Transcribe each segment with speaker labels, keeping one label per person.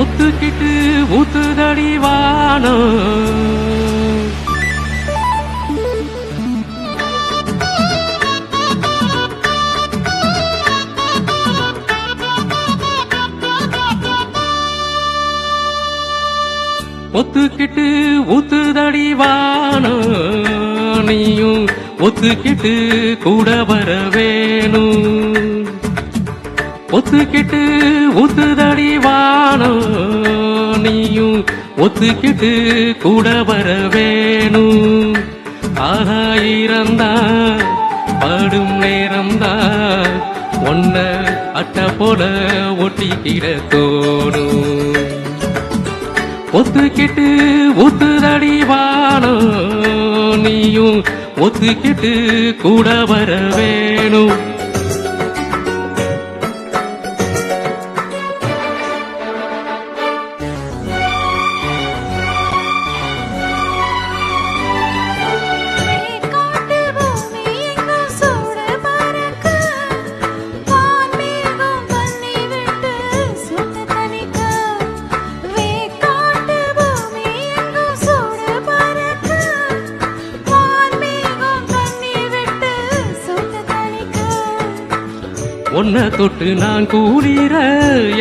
Speaker 1: ஒத்துக்கிட்டு ஊத்துதடி வானம். ஒத்துக்கிட்டு ஊத்துதடி வானம், நீயும் ஒத்துக்கிட்டு கூட வர வேணும். ஒத்துக்கிட்டு ஊத்துதடி வானம், நீயும் ஒத்துக்கிட்டு கூட வர வேணும். ஆயிரம்தான் படும் நேரம்தான் ஒன்ன அட்ட போல ஒட்டிக்கிட தோணும். ஒத்துக்கிட்டு ஊத்துதடி வானம், நீயும் ஒத்துக்கிட்டு கூட வர வேணும். உன்னை தொட்டு நான் கூலிற,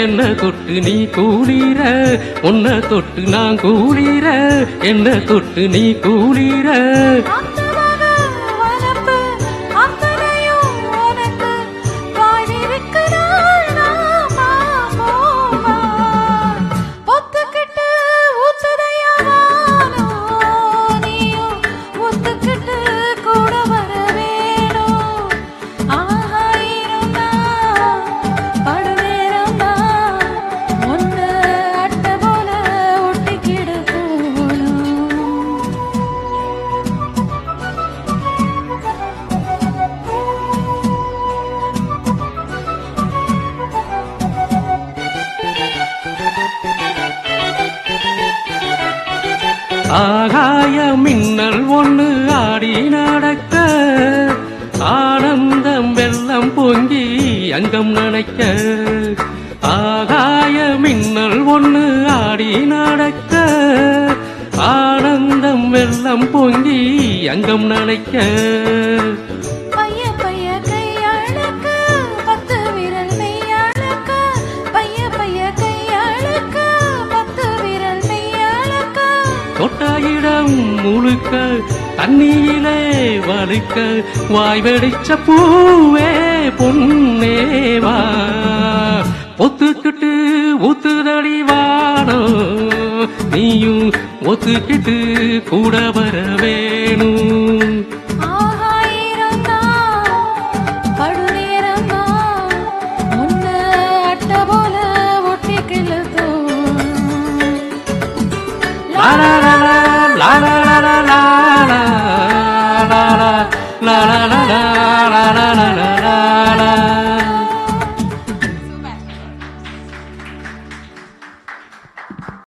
Speaker 1: என்ன தொட்டு நீ கூலிற. உன்னை தொட்டு நான் கூலிற, என்ன தொட்டு நீ கூலிற. ஆகாய மின்னல் ஒண்ணு ஆடி நடக்க, ஆனந்தம் வெள்ளம் பொங்கி அங்கம் நனைக்க. ஆகாய மின்னல் ஒண்ணு ஆடி நடக்க, ஆனந்தம் வெள்ளம் பொங்கி அங்கம் நனைக்க. தொட்டாயிடம் முழுக்க தண்ணியிலே வழுக்க, வாய் வெடிச்ச பூவே பொன்னேவா. ஒத்துக்கிட்டு ஊத்துதடி வானம், நீயும் ஒத்துக்கிட்டு கூட வர வேணும். La la la la la la la la la la la la la la la la la la.